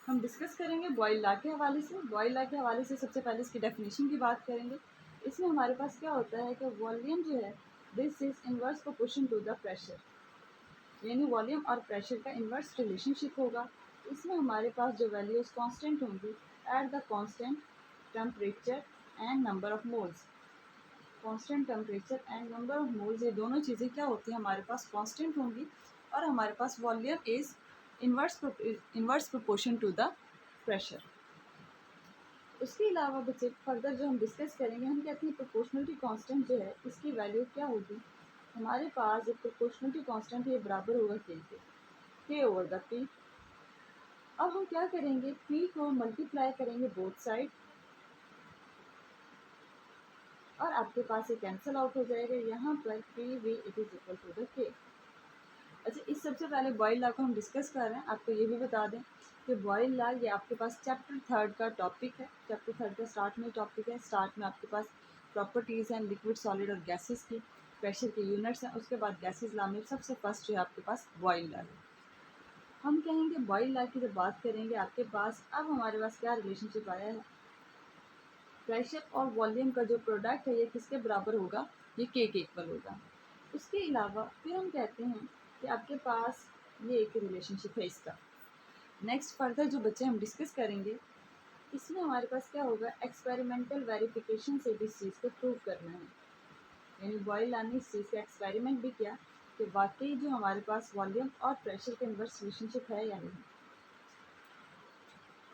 हम डिस्कस करेंगे boil law के हवाले से। बॉयल लॉ के हवाले से सबसे पहले इसकी डेफिनेशन की बात करेंगे। इसमें हमारे पास क्या होता है कि वॉल्यूम जो है this is inverse proportion to the pressure, यानी वॉल्यूम और प्रेशर का इनवर्स रिलेशनशिप होगा। इसमें हमारे पास जो वैल्यूज कांस्टेंट होंगी at the constant temperature and number of moles. Constant temperature and number of moles, ये दोनों चीज़ें क्या होती हैं हमारे पास कांस्टेंट होंगी, और हमारे पास volume is inverse proportion to the pressure. उसके अलावा बच्चे फर्दर जो हम डिस्कस करेंगे, हम कहते हैं प्रोपोर्शनलिटी कांस्टेंट जो है इसकी वैल्यू क्या होगी। हमारे पास जो प्रोपोर्शनलिटी कांस्टेंट ये बराबर होगा के ओवर द पी। अब हम क्या करेंगे, पी को मल्टीप्लाई करेंगे बोथ साइड और आपके पास ये कैंसिल आउट हो जाएगा। यहाँ पर P V it is equal to the K. अच्छा, इस सबसे पहले बॉयल लॉ को हम डिस्कस कर रहे हैं। आपको ये भी बता दें कि बॉयल लॉ ये आपके पास चैप्टर 3 का टॉपिक है। चैप्टर 3 का स्टार्ट में टॉपिक है। स्टार्ट में आपके पास प्रॉपर्टीज़ हैं लिक्विड, सॉलिड और गैसेस की, प्रेशर के यूनिट्स हैं। उसके बाद गैसेस लॉ में सबसे फर्स्ट जो है आपके पास बॉयल लॉ है। हम कहेंगे बॉयल लॉ की जब बात करेंगे आपके पास, अब हमारे पास क्या रिलेशनशिप आया है, प्रेशर और वॉल्यूम का जो प्रोडक्ट है ये किसके बराबर होगा, ये के इक्वल होगा। उसके अलावा फिर हम कहते हैं कि आपके पास ये एक रिलेशनशिप है इसका। नेक्स्ट फर्दर जो बच्चे हम डिस्कस करेंगे, इसमें हमारे पास क्या होगा, एक्सपेरिमेंटल वेरिफिकेशन से भी इस चीज़ को प्रूव करना है। यानी बॉयल लॉ ने इस चीज़ का एक्सपेरिमेंट भी किया कि वाकई जो हमारे पास वॉल्यूम और प्रेशर के इनवर्स रिलेशनशिप है या नहीं।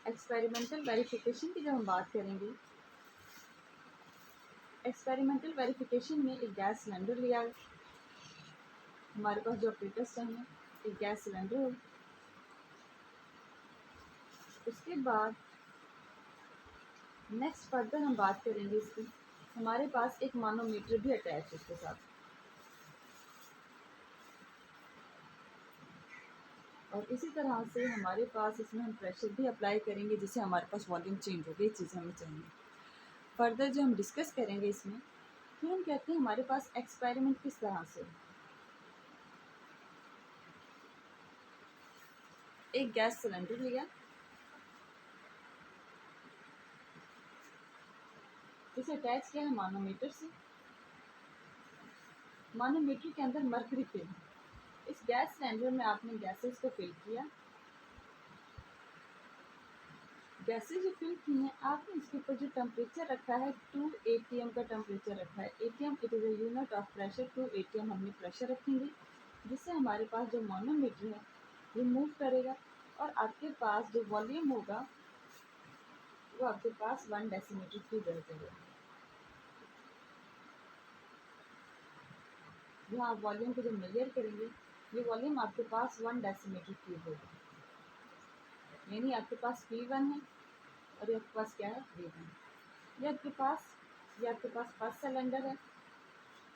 एक्सपेरिमेंटल वेरिफिकेशन की जब हम बात करेंगे, एक्सपेरिमेंटल वेरिफिकेशन में एक गैस सिलेंडर लिया, हमारे पास जो ऑपरेटर्स चाहिए, एक गैस सिलेंडर हो। उसके बाद नेक्स्ट फर्दर हम बात करेंगे इसकी, हमारे पास एक मानोमीटर भी अटैच है इसके साथ, और इसी तरह से हमारे पास इसमें हम प्रेशर भी अप्लाई करेंगे जिससे हमारे पास वॉल्यूम चेंज होगी। ये चीज़ हमें चाहिए। फर्दर जो हम डिस्कस करेंगे इसमें, फिर हम कहते हैं हमारे पास एक्सपेरिमेंट किस तरह से, एक गैस सिलेंडर लिया, इसे अटैच किया है मानोमीटर से। मानोमीटर के अंदर मर्करी फिल है। इस गैस सिलेंडर में आपने गैसेस को फिल किया। गैसेस जो फिल की हैं आपने इसके ऊपर जो टेम्परेचर रखा है 2 atm का टेम्परेचर रखा है। atm it is a unit of pressure. 2 atm हमने प्रेशर रखेंगे जिससे हमारे पास जो मानोमीटर है ये मूव करेगा, और आपके पास जो वॉल्यूम होगा वो आपके पास 1 डेसीमीटर क्यूब रह जाएगा। यहाँ आप वॉल्यूम को जब मेजर करेंगे, ये वॉल्यूम आपके पास 1 डेसीमीटर क्यूब होगा। यानी आपके पास P1 है और ये आपके पास क्या है, V1। ये आपके पास फर्स्ट सिलेंडर है।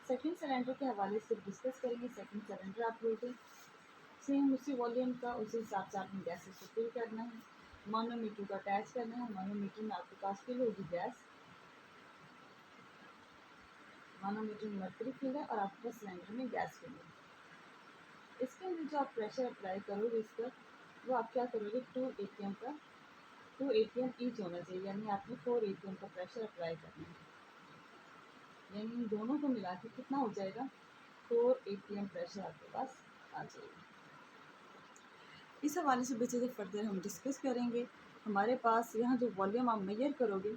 सेकंड सिलेंडर के हवाले से डिस्कस करेंगे। सेकंड सिलेंडर आप लोगे, सेम उसी वॉल्यूम का उसी हिसाब से आपने गैसेस को फिल करना है। मानोमीटर को अटैच करना है। मानोमीटर में आपके पास फिल होगी गैस, मानोमीटर में मर्करी फिल है और आपके पास सिलेंडर में गैस फिल है। इसके अंदर जो आप प्रेशर अप्लाई करोगे इस पर, वो आप क्या करोगे, 2 atm का, 2 atm ईच होना चाहिए, यानी आपने 4 atm का प्रेशर अप्लाई करना है। यानी इन दोनों को मिला के कितना हो जाएगा, 4 atm प्रेशर आपके पास आ जाएगा। इस हवाले से बच्चे जब फर्दर हम डिस्कस करेंगे, हमारे पास यहाँ जो वॉल्यूम आप मेजर करोगे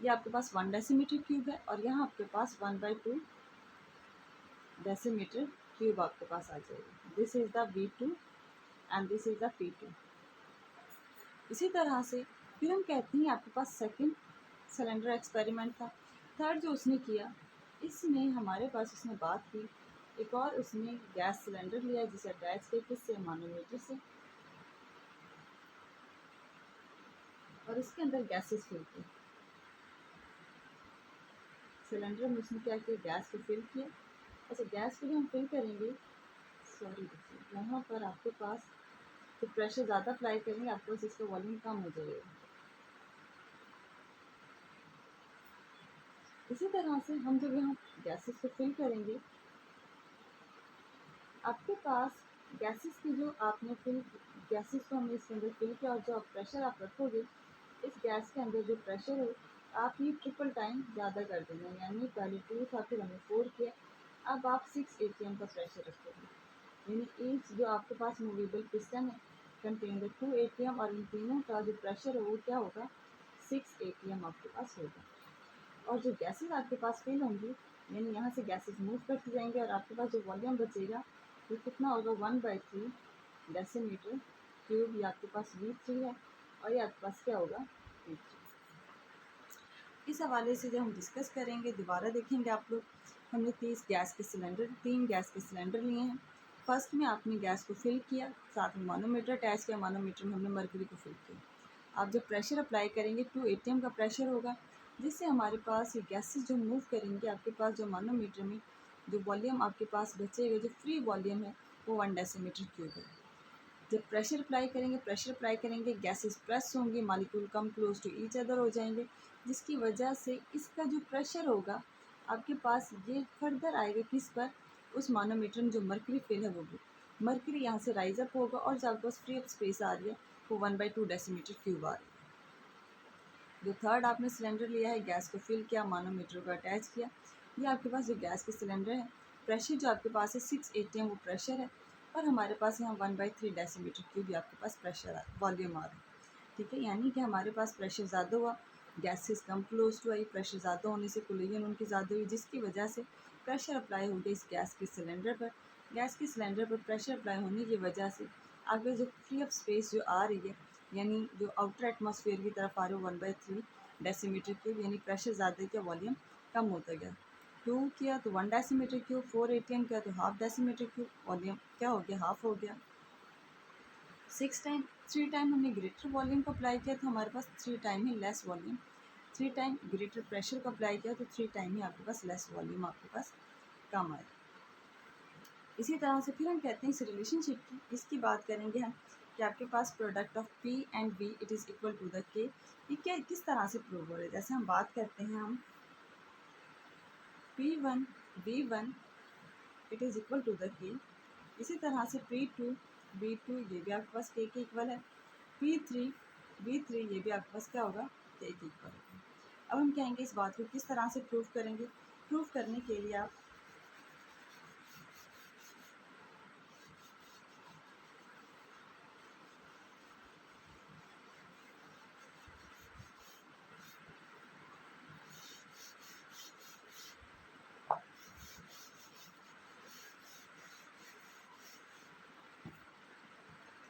ये आपके पास 1 डेसीमीटर क्यूब है, और यहाँ आपके पास 1/2 डेसीमीटर क्यूब आपके पास आ जाएगा। This is the V2 and this is the P2। इसी तरह से फिर हम कहते हैं आपके पास सेकंड सिलेंडर एक्सपेरिमेंट था। थर्ड जो उसने किया, इसमें हमारे पास उसने बात की, एक और उसने गैस सिलेंडर लिया जिसे अटैच किया किससे, मानोमीटर से, और इसके अंदर गैसेस फिल की। सिलेंडर में उसने क्या किया, गैस को फिल किया। अच्छा, गैस को जो हम फिल करेंगे, सॉरी देखिए यहाँ पर आपके पास तो प्रेशर ज़्यादा अप्लाई करेंगे आपके पास इसका वॉल्यूम कम हो जाएगा। इसी तरह से हम जब यहाँ गैसेस को फिल करेंगे, आपके पास गैसेस की जो आपने फिल गैसेस को हमने इसके अंदर फिल किया और जो प्रेशर आप रखोगे इस गैस के अंदर जो प्रेशर है आप ये ट्रिपल टाइम ज़्यादा कर देना, यानी पहले 2 था फिर हमने 4 किया, अब आप 6 atm का प्रेशर रखोगे। यानी ईच जो आपके पास मूवेबल पिस्टन है कंटेन द 2 atm और इन तीनों का जो प्रेशर है वो क्या होगा 6 atm आपके पास होगा। और जो गैसेस आपके पास फिल होंगी यानी यहाँ से गैसेस मूव करती जाएंगे और आपके पास जो वॉल्यूम बचेगा वो कितना होगा 1/3 डेसीमीटर क्यूब। ये आपके पास V3 है और ये आपके पास क्या होगा V3। इस हवाले से जब हम डिस्कस करेंगे दोबारा देखेंगे आप लोग, हमने 3 गैस के सिलेंडर लिए हैं। फर्स्ट में आपने गैस को फिल किया, साथ में मानोमीटर अटैच किया, मानोमीटर में हमने मरकरी को फिल किया। आप जब प्रेशर अप्लाई करेंगे 2 atm का प्रेशर होगा, जिससे हमारे पास ये गैसेस जो मूव करेंगे आपके पास जो मानोमीटर में जो वॉल्यूम आपके पास बचेगा, जो फ्री वॉल्यूम है वो 1 डेसीमीटर क्यूब है। जब प्रेशर अप्लाई करेंगे गैसेस प्रेस होंगी, molecule come close to each other हो जाएंगे, जिसकी वजह से इसका जो प्रेशर होगा आपके पास ये फर्दर आएगा किस पर, उस मानोमीटर में जो मरकरी फिल है वो भी मरकरी यहाँ से राइज अप होगा और जो आपके पास फ्री अप स्पेस आ रही है वो 1/2 डेसीमीटर क्यूब आ रही है। जो थर्ड आपने सिलेंडर लिया है, गैस को फिल किया, मानोमीटर को अटैच किया, ये आपके पास जो गैस के सिलेंडर है, प्रेशर जो आपके पास है 6 atm वो प्रेशर है और हमारे पास यहाँ 1/3 डेसीमीटर क्यूब आपके पास प्रेशर वॉल्यूम आ रहा है। ठीक है, यानी कि हमारे पास प्रेशर ज़्यादा हुआ, गैसेस कम क्लोज टू आई, प्रेशर ज़्यादा होने से कोलिजन उनकी ज़्यादा हुई, जिसकी वजह से प्रेशर अप्लाई हो गया इस गैस के सिलेंडर पर। गैस के सिलेंडर पर प्रेशर अप्लाई होने की वजह से आगे जो फ्री ऑफ स्पेस जो आ रही है, यानी जो आउटर एटमॉस्फेयर की तरफ आ रहे हो 1/3 डेसीमीटर क्यूब, यानी प्रेशर ज़्यादा किया वॉल्यूम कम होता गया। 2 किया तो 1 डेसीमीटर क्यूब, 4 atm किया तो हाफ डेसीमीटर क्यूब, वॉल्यूम क्या हो गया हाफ हो गया। 3 टाइम हमने ग्रेटर वॉल्यूम को अप्लाई किया तो हमारे पास 3 टाइम ही less volume, 3 time greater pressure को अप्लाई किया तो 3 टाइम ही आपके पास लेस वॉल्यूम आपके पास कम आए। इसी तरह से फिर हम कहते हैं इस रिलेशनशिप की, इसकी बात करेंगे हम कि आपके पास product of P and V it is equal to the K। ये क्या किस तरह से प्रूव हो रहा है, जैसे हम बात करते हैं हम P1 V1 it is equal to the K, इसी तरह से P2 V2 ये भी आपके पास K के इक्वल है, P3 V3 ये भी आपके पास क्या होगा K के इक्वल होगा। अब हम कहेंगे इस बात को किस तरह से प्रूव करेंगे। प्रूव करने के लिए आप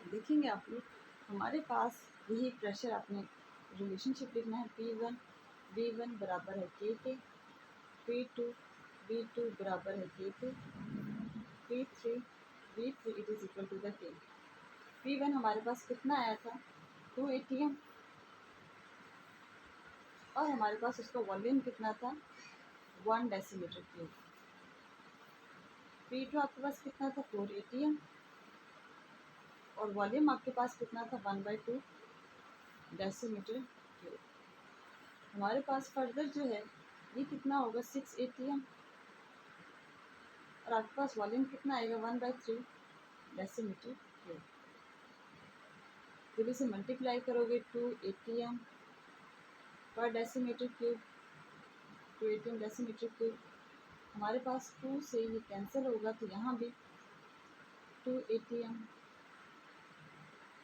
देखेंगे आप लोग, हमारे पास यही प्रेशर आपने रिलेशनशिप लिखना है, P1 V1 बराबर है K के, P2 V2 बराबर है K के, P3 V3 it is equal to the K। P1 हमारे पास कितना आया था 2 atm और हमारे पास उसका वॉल्यूम कितना था 1 डेसीमीटर क्यूब। P2 आपके पास कितना था 4 atm और वॉल्यूम आपके पास कितना था 1/2 डेसीमीटर क्यूब। हमारे पास फर्दर जो है ये कितना होगा 6 atm और आपके पास वॉल्यूम कितना आएगा 1/3 डेसीमीटर क्यूब। जब इसे मल्टीप्लाई करोगे 2 atm पर decimetre cube, 2 atm decimetre cube, हमारे पास 2 से ये कैंसिल होगा तो यहाँ भी 2 atm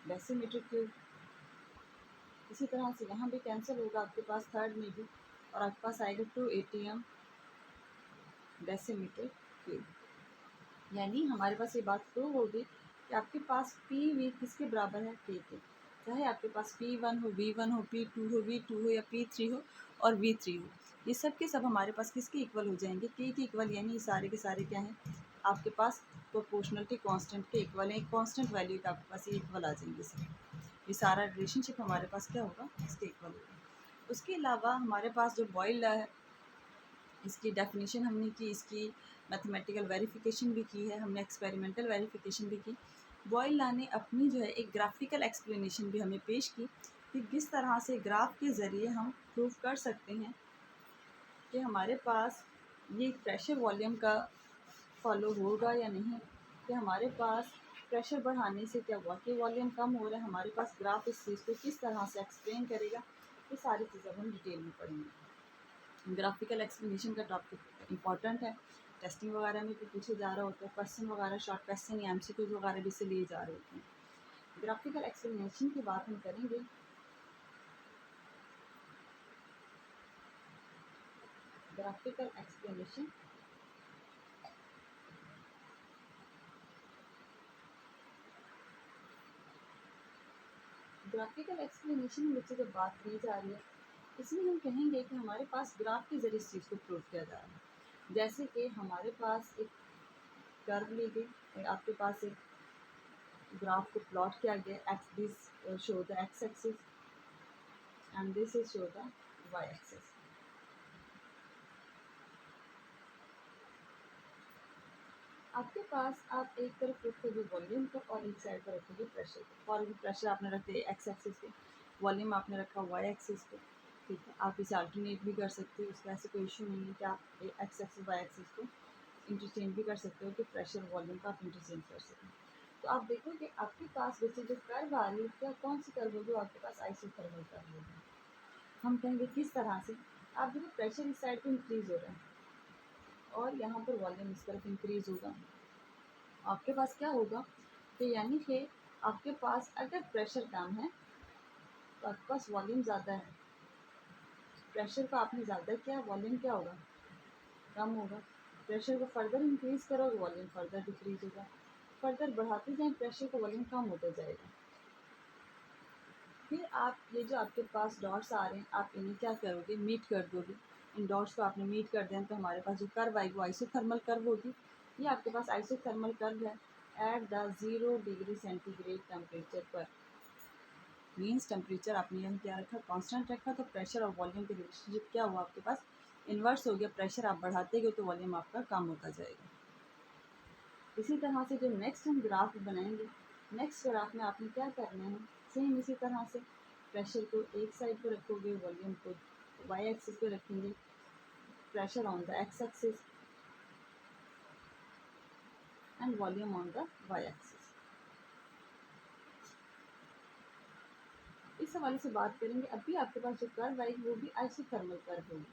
डेसीमीटर क्यूब, इसी तरह से यहाँ भी कैंसिल होगा आपके पास थर्ड में भी और आपके पास आएगा 2 atm डेसीमीटर क्यूब। यानी हमारे पास ये बात प्रूव होगी कि आपके पास PV किसके बराबर है K के, चाहे आपके पास P1 हो V1 हो P2 हो V2 हो या P3 हो और V3 हो, ये सब के सब हमारे पास किसके इक्वल हो जाएंगे K के इक्वल। यानी ये सारे के सारे क्या हैं आपके पास प्रोपोर्शनलिटी कांस्टेंट के इक्वल है, एक कांस्टेंट वैल्यू का आपके पास ये इक्वल आ जाएंगे सब, ये सारा रिलेशनशिप हमारे पास क्या होगा इसके इक्वल होगा। उसके अलावा हमारे पास जो बॉयल है इसकी डेफिनेशन हमने की, इसकी मैथमेटिकल वेरिफिकेशन भी की है, हमने एक्सपेरिमेंटल वेरिफिकेशन भी की। बॉयल लॉ ने अपनी जो है एक ग्राफिकल एक्सप्लेनेशन भी हमें पेश की कि किस तरह से ग्राफ के ज़रिए हम प्रूव कर सकते हैं कि हमारे पास ये प्रेशर वॉल्यूम का फॉलो होगा या नहीं, कि हमारे पास प्रेशर बढ़ाने से क्या हुआ कि वॉल्यूम कम हो रहा है, हमारे पास ग्राफ इस चीज़ को किस तरह से एक्सप्लेन करेगा, ये सारी चीज़ें हम डिटेल में पढ़ेंगे। ग्राफिकल एक्सप्लेनेशन का टॉपिक इंपॉर्टेंट है, टेस्टिंग वगैरह में भी पूछे जा रहा होता है, क्वेश्चन वगैरह शॉर्ट क्वेश्चन या एमसीक्यूज वगैरह भी से लिए जा रहे होते हैं। ग्राफिकल एक्सप्लेनेशन की बात हम करेंगे। ग्राफिकल एक्सप्लेनेशन ग्राफिकल एक्सप्लेनेशन में जब बात की जा रही है, इसमें हम कहेंगे कि हमारे पास ग्राफ के ज़रिए इस चीज़ को प्रूव किया जा रहा है। जैसे कि हमारे पास एक कर्व ली गई, आपके पास एक ग्राफ को प्लॉट किया गया, X this show the X axis and this is show the Y axis. आपके पास आप एक तरफ रखोगे वॉल्यूम को और एक साइड पर रखोगे प्रेशर को। फॉर प्रेशर आपने रख दिया एक्स एक्सिस पे, वॉल्यूम आपने रखा वाई एक्सिस पे, ठीक है। आप इसे अल्टरनेट भी कर सकते हो, उसका ऐसे कोई इशू नहीं है कि आप एक्स एक्सिस वाई एक्सिस को इंटरचेंज भी कर सकते हो कि प्रेशर वॉल्यूम का आप इंटरचेंज कर सकें। तो आप देखोगे आपके पास जैसे जो कर्व आ रही है, क्या कौन सी कर्व होगी, आपके पास आइसोथर्मल कर्व होगी। हम कहेंगे किस तरह से, आप देखो प्रेशर इस साइड पे इंक्रीज हो रहा है और यहाँ पर वॉल्यूम इस तरफ इंक्रीज होगा। आपके पास क्या होगा कि यानी कि आपके पास अगर प्रेशर कम है तो आपके पास वॉल्यूम ज़्यादा है। प्रेशर को आपने ज़्यादा किया, वॉल्यूम क्या होगा, कम होगा। प्रेशर को फर्दर इंक्रीज करोगे, वॉल्यूम फर्दर डिक्रीज होगा। फर्दर बढ़ाते जाएं प्रेशर को, वॉल्यूम कम होता जाएगा। फिर आप ये जो आपके पास डॉट्स आ रहे हैं, आप इन्हें क्या करोगे, मीट कर दोगे। इन डॉट्स को आपने मीट कर दें तो हमारे पास जो कर्व आएगी वो आइसोथर्मल कर्व होगी। ये आपके पास आइसोथर्मल कर्व है at the 0 degree centigrade temperature पर। मीन्स टेम्परेचर आपने यहाँ क्या रखा, कांस्टेंट रखा, तो प्रेशर और वॉल्यूम के रिलेशनशिप क्या हुआ, आपके पास इन्वर्स हो गया। प्रेशर आप बढ़ाते गए तो वॉल्यूम आपका कम होता जाएगा। इसी तरह से जो नेक्स्ट हम ग्राफ बनाएंगे, नेक्स्ट ग्राफ में आपने क्या करना है, सेम इसी तरह से प्रेशर को एक साइड पर रखोगे, वॉल्यूम को वाई एक्सिस पे रखेंगे, pressure on the X axis and volume on the Y axis. इस हवाले से बात करेंगे। अभी आपके पास जो कर्व आएगी वो भी आइसोथर्मल कर्व होगी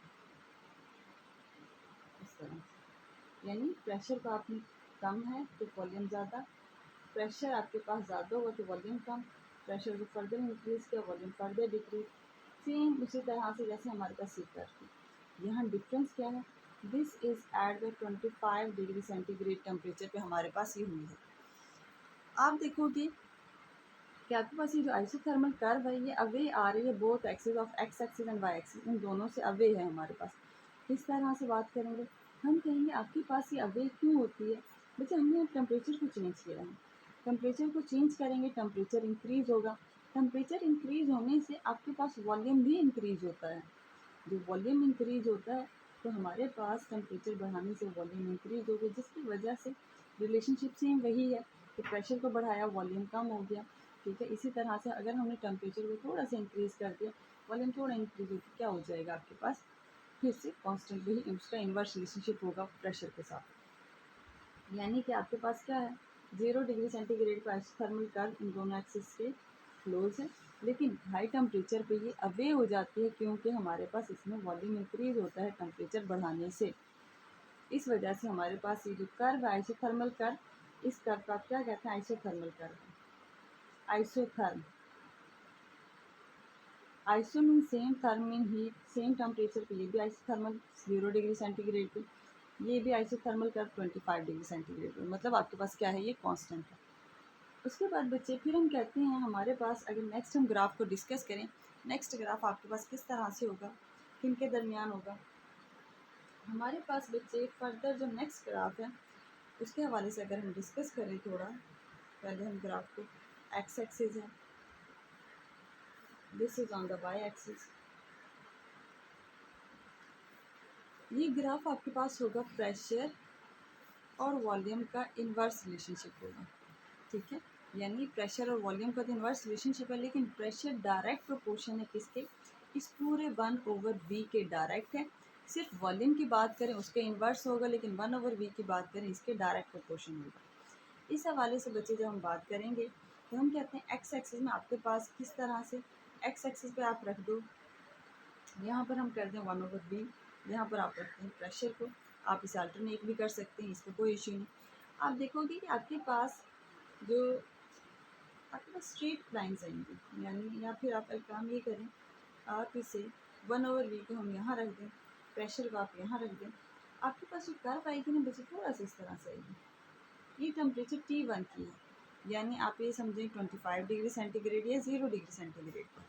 इस तरह से, यानी प्रेशर का आपने कम है तो वॉल्यूम ज़्यादा, प्रेशर आपके पास ज़्यादा होगा तो वॉल्यूम कम, प्रेशर को फर्दर इंक्रीज किया, वॉल्यूम फर्दर डिक्रीज। सेम उसी तरह से जैसे हमारे पास सी कर्व थी। यहाँ डिफरेंस क्या है, this is at the 25 degree centigrade temperature पे हमारे पास ये हुई है। आप देखोगे कि आपके पास ये जो आइसोथर्मल कर्व है ये अवे आ रही है both axis of x axis and y axis, इन दोनों से अवे है हमारे पास। किस तरह से बात करेंगे, हम कहेंगे आपके पास ये अवे क्यों होती है। बच्चे हमने टेम्परेचर को चेंज किया है, टेम्परेचर को चेंज करेंगे टेम्परेचर इंक्रीज होगा। टेम्परेचर इंक्रीज होने से आपके पास वॉल्यूम भी इंक्रीज होता है। जो वॉल्यूम इंक्रीज होता है तो हमारे पास टेम्परेचर बढ़ाने से वॉल्यूम इंक्रीज होगी, जिसकी वजह से रिलेशनशिप सेम वही है कि प्रेशर को बढ़ाया वॉल्यूम कम हो गया, ठीक है। इसी तरह से अगर हमने टेम्परेचर को थोड़ा सा इंक्रीज़ कर दिया, वॉल्यूम थोड़ा इंक्रीज होकर क्या हो जाएगा, आपके पास फिर से कांस्टेंट वही उसका इन्वर्स रिलेशनशिप होगा प्रेशर के साथ। यानी कि आपके पास क्या है, 0 डिग्री सेंटीग्रेड का आइसोथर्मल कर्व इन दोनों एक्सिस के क्लोज है, लेकिन हाई टेम्परेचर पे ये अवे हो जाती है क्योंकि हमारे पास इसमें वॉल्यूम इंक्रीज होता है टेम्परेचर बढ़ाने से। इस वजह से हमारे पास ये जो कर्व है आइसोथर्मल कर्व, इस कर्व का क्या कहते हैं, isothermal curve. Isotherm, iso mean same, therm mean heat, same temperature पे ये भी आइसोथर्मल 0 डिग्री सेंटीग्रेड पे, ये भी आइसोथर्मल कर्व 25 डिग्री सेंटीग्रेड पे, मतलब आपके पास क्या है, ये कांस्टेंट है। उसके बाद बच्चे फिर हम कहते हैं हमारे पास अगर नेक्स्ट हम ग्राफ को डिस्कस करें, नेक्स्ट ग्राफ आपके पास किस तरह से होगा, किन के दरमियान होगा। हमारे पास बच्चे फर्दर जो नेक्स्ट ग्राफ है उसके हवाले से अगर हम डिस्कस करें थोड़ा, पहले हम ग्राफ को, एक्स एक्सिस है, this is on the Y axis. ये ग्राफ आपके पास होगा प्रेशर और वॉल्यूम का इन्वर्स रिलेशनशिप होगा, ठीक है। यानी प्रेशर और वॉल्यूम का तो इन्वर्स रिलेशनशिप है, लेकिन प्रेशर डायरेक्ट प्रोपोर्शन है किसके, इस पूरे 1/v के डायरेक्ट है। सिर्फ वॉल्यूम की बात करें उसके इन्वर्स होगा, लेकिन 1/v की बात करें इसके डायरेक्ट प्रोपोर्शन होगा। इस हवाले से बच्चे जब हम बात करेंगे तो हम कहते हैं एक्स एक्सिस में आपके पास किस तरह से एक्स एक्सिस पे आप रख दो, यहाँ पर हम कर दें 1/v, यहाँ पर आप रखते हैं प्रेशर को। आप इसे अल्टरनेट भी कर सकते हैं, इसका कोई इशू नहीं। आप देखोगे कि आपके पास जो आपके पास स्ट्रेट लाइन्स आएंगी, यानी या फिर आप एक काम ये करें, आप इसे 1/v को हम यहाँ रख दें, प्रेशर को आप यहाँ रख दें, आपके पास जो कर्व आएगी ना बच्चे थोड़ा सा इस तरह से आएगी। ये टेम्परेचर T1 की है, यानी आप ये समझें 25 डिग्री सेंटीग्रेड या 0 डिग्री सेंटीग्रेड पर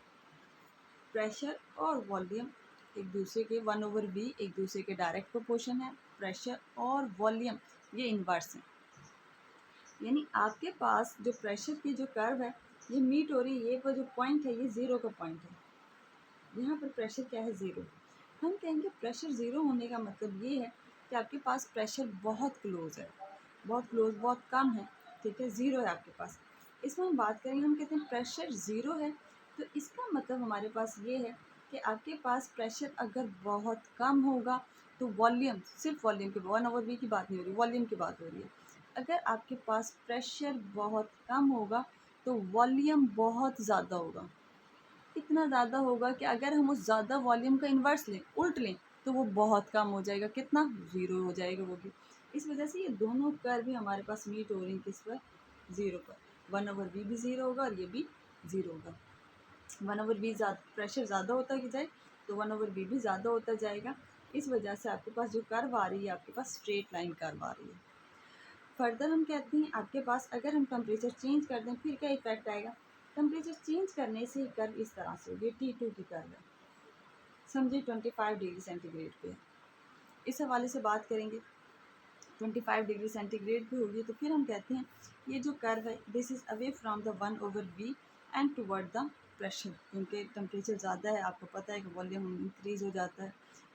प्रेशर और वॉल्यूम एक दूसरे के 1/v एक दूसरे के डायरेक्ट प्रोपोर्शन है। प्रेशर और वॉल्यूम ये इन्वर्स हैं, यानी आपके पास जो प्रेशर की जो कर्व है ये मीट हो रही है, ये पर जो पॉइंट है ये ज़ीरो का पॉइंट है। यहाँ पर प्रेशर क्या है, ज़ीरो। हम कहेंगे प्रेशर ज़ीरो होने का मतलब ये है कि आपके पास प्रेशर बहुत क्लोज है, बहुत क्लोज, बहुत कम है, ठीक है, ज़ीरो है आपके पास। इसमें हम बात करेंगे, हम कहते हैं प्रेशर ज़ीरो है, तो इसका मतलब हमारे पास ये है कि आपके पास प्रेशर अगर बहुत कम होगा तो वॉल्यूम, सिर्फ वॉल्यूम की 1/v की बात नहीं हो रही, वॉल्यूम की बात हो रही है। अगर आपके पास प्रेशर बहुत कम होगा तो वॉल्यूम बहुत ज़्यादा होगा। इतना ज़्यादा होगा कि अगर हम उस ज़्यादा वॉल्यूम का इन्वर्स लें, उल्ट लें, तो वो बहुत कम हो जाएगा। कितना, ज़ीरो हो जाएगा वो भी। इस वजह से ये दोनों कर्व भी हमारे पास मीट हो रही हैं किस पर, ज़ीरो पर। 1/v भी ज़ीरो होगा और ये भी ज़ीरो होगा। 1/v प्रेशर ज़्यादा होता जाए तो 1/v भी ज़्यादा होता जाएगा। इस वजह से आपके पास जो कर्व आ रही है, आपके पास स्ट्रेट लाइन कर्व आ रही है। फर्दर हम कहते हैं आपके पास अगर हम टेम्परेचर चेंज कर दें फिर क्या इफेक्ट आएगा। टेम्परेचर चेंज करने से ही कर्व इस तरह से होगी, T2 की कर्व है, समझिए 25 डिग्री सेंटीग्रेड पे। इस हवाले से बात करेंगे, 25 डिग्री सेंटीग्रेड पे होगी तो फिर हम कहते हैं ये जो कर्व है this is away from the 1/v and toward the pressure, क्योंकि टेम्परेचर ज़्यादा है, आपको पता है कि वॉल्यूम इंक्रीज़ हो जाता है,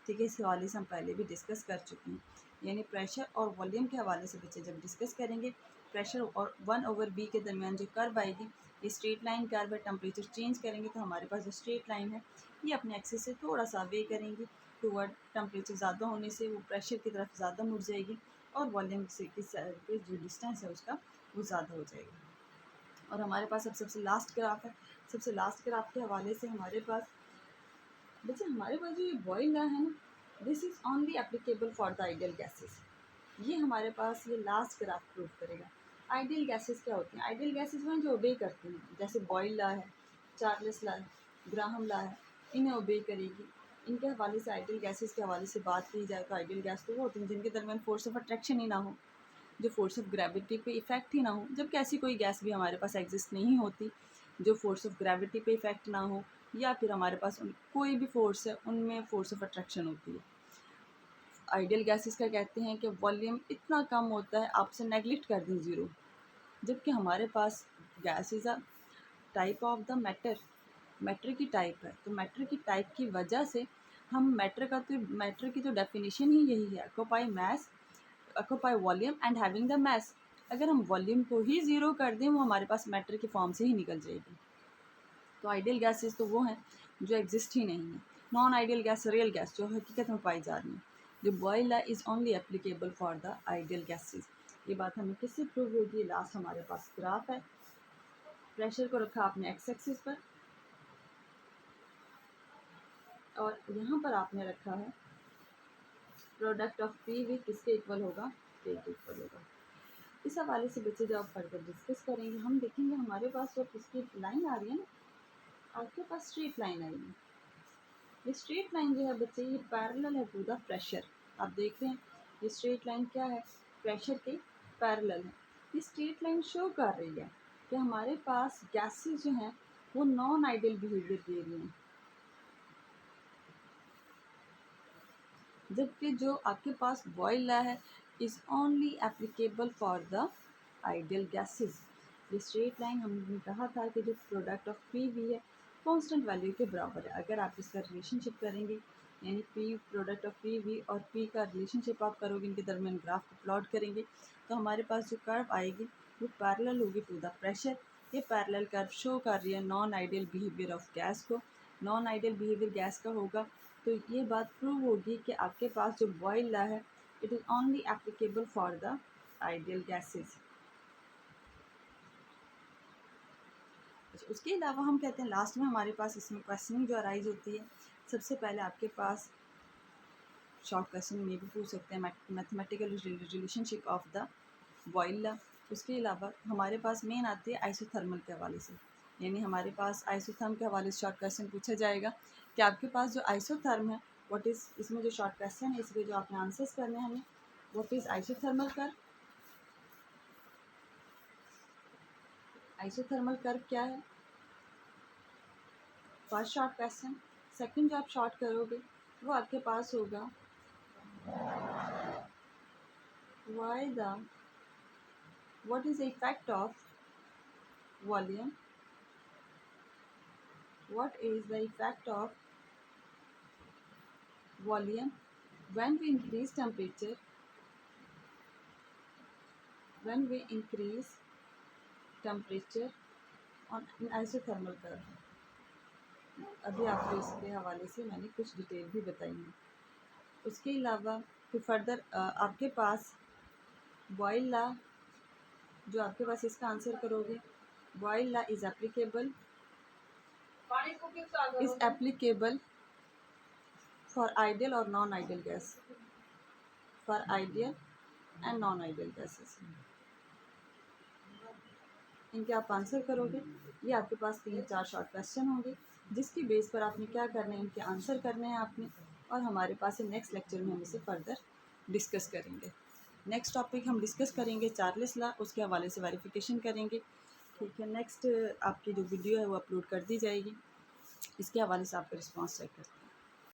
ठीक है। इस हवाले से हम पहले भी डिस्कस कर चुके हैं, यानी प्रेशर और वॉल्यूम के हवाले से बच्चे जब डिस्कस करेंगे, प्रेशर और 1/v के दरमियान जो कर्व आएगी ये स्ट्रेट लाइन कर्व है। टेम्परेचर चेंज करेंगे तो हमारे पास जो स्ट्रेट लाइन है ये अपने एक्सिस से थोड़ा सा वे करेंगी टुवर्ड, टेम्परेचर ज़्यादा होने से वो प्रेशर की तरफ ज़्यादा मुड़ जाएगी और वॉल्यूम से के जो डिस्टेंस है उसका वो ज़्यादा हो जाएगा। और हमारे पास अब सबसे लास्ट ग्राफ है। सबसे लास्ट ग्राफ के हवाले से हमारे पास बच्चे, हमारे पास जो ये बॉइल लॉ है ना, this is only applicable for the ideal gases. ये हमारे पास ये लास्ट ग्राफ प्रूव करेगा। आइडियल गैसेस क्या होती हैं, आइडियल गैसेस वो जो ओबे करती हैं, जैसे बॉइल लॉ है, चार्ल्स लॉ है, ग्राहम लॉ है, इन्हें ओबे करेगी। इनके हवाले से आइडियल गैसेस के हवाले से बात की जाए तो आइडियल गैस तो वो होती हैं जिनके दरमियान फोर्स ऑफ अट्रैक्शन ही ना हो, जो फोर्स ऑफ ग्रेविटी पे इफ़ेक्ट ही ना हो। जबकि ऐसी कोई गैस भी हमारे पास एग्जिस्ट नहीं होती जो फोर्स ऑफ ग्रेविटी पे इफ़ेक्ट ना हो, या फिर हमारे पास कोई भी फोर्स है उनमें फोर्स ऑफ अट्रैक्शन होती है। आइडियल गैसेस का कहते हैं कि वॉल्यूम इतना कम होता है आप उसे नेगलेक्ट कर दें ज़ीरो, जबकि हमारे पास gas is a type of the matter, matter की टाइप है, तो मैटर की टाइप की वजह से हम मैटर की तो डेफिनेशन ही यही है, occupy volume and having the mass. अगर हम वॉल्यूम को ही ज़ीरो कर दें वो हमारे पास मैटर की फॉर्म से ही निकल जाएगी। तो आइडियल गैसेस तो वो हैं जो एग्जिस्ट ही नहीं है। Non ideal gas, real gas जो हकीकत में पाई जा रही है। जो Boyle law is only applicable for the ideal gases. ये बात हमें किससे प्रूव होगी, लास्ट हमारे पास ग्राफ है। प्रेशर को रखा आपने एक्स एक्सिस पर और यहाँ पर आपने रखा है प्रोडक्ट ऑफ पी वी किसके इक्वल होगा, के के इक्वल होगा। इस हवाले से बच्चे जब फर्दर डिस्कस करेंगे हम देखेंगे हमारे पास जो इसकी लाइन आ रही है ना, आपके पास स्ट्रेट लाइन आएगी। ये स्ट्रेट लाइन जो है बच्चे ये पैरेलल है टू द प्रेशर। आप देख रहे हैं ये स्ट्रेट लाइन क्या है, प्रेशर के पैरेलल है। ये स्ट्रेट लाइन शो कर रही है कि हमारे पास गैसेस जो हैं वो नॉन आइडियल बिहेवियर दे रही हैं, जबकि जो आपके पास बॉयल लॉ है is only applicable for the ideal gases. ये स्ट्रेट लाइन हमने कहा था कि जो प्रोडक्ट ऑफ पी वी है कांस्टेंट वैल्यू के बराबर है। अगर आप इसका रिलेशनशिप करेंगे, यानी P product of P V और पी का रिलेशनशिप आप करोगे, इनके दरमियान ग्राफ को प्लॉट करेंगे तो हमारे पास जो कर्व आएगी वो पैरेलल होगी टू द प्रेशर। ये पैरेलल कर्व शो कर रही है non ideal behaviour of gas को। नॉन आइडियल बिहेवियर गैस का होगा तो ये बात प्रूव होगी कि आपके पास जो बॉयल लॉ है it is only applicable for the ideal gases. अच्छा, उसके अलावा हम कहते हैं लास्ट में हमारे पास इसमें क्वेश्चनिंग जो अराइज होती है, सबसे पहले आपके पास शॉर्ट क्वेश्चन में भी पूछ सकते हैं mathematical relationship of the Boyle law. उसके अलावा हमारे पास मेन आती है आइसोथर्मल के हवाले से, यानी हमारे पास आइसोथर्म के हवाले से शॉर्ट क्वेश्चन पूछा जाएगा कि आपके पास जो आइसोथर्म है व्हाट इज़, इसमें जो शॉर्ट क्वेश्चन है इसके जो आपने आंसर्स करने हैं हमें, what is isothermal curve, isothermal curve क्या है, फर्स्ट शॉर्ट क्वेश्चन। सेकंड जो आप शॉर्ट करोगे वो आपके पास होगा why the what is the effect of volume, what is the effect of volume when we increase temperature, when we increase temperature on an isothermal curve। अभी आपको इसके हवाले से मैंने कुछ डिटेल भी बताई है। उसके अलावा फिर फर्दर आपके पास बॉयल लॉ, जो आपके पास इसका आंसर करोगे, Boyle law is applicable for ideal और non ideal gas, for ideal and non ideal gases. इनके आप आंसर करोगे, ये आपके पास 3-4 शॉर्ट क्वेश्चन होंगे जिसकी बेस पर आपने क्या करना है, इनके आंसर करने हैं आपने, और हमारे पास नेक्स्ट लेक्चर में हम इसे फर्दर डिस्कस करेंगे। नेक्स्ट टॉपिक हम डिस्कस करेंगे चार्ल्स लॉ, उसके हवाले से वेरिफिकेशन करेंगे। ठीक है, नेक्स्ट आपकी जो वीडियो है वो अपलोड कर दी जाएगी, इसके हवाले से आपका रिस्पॉन्स चेक करते हैं।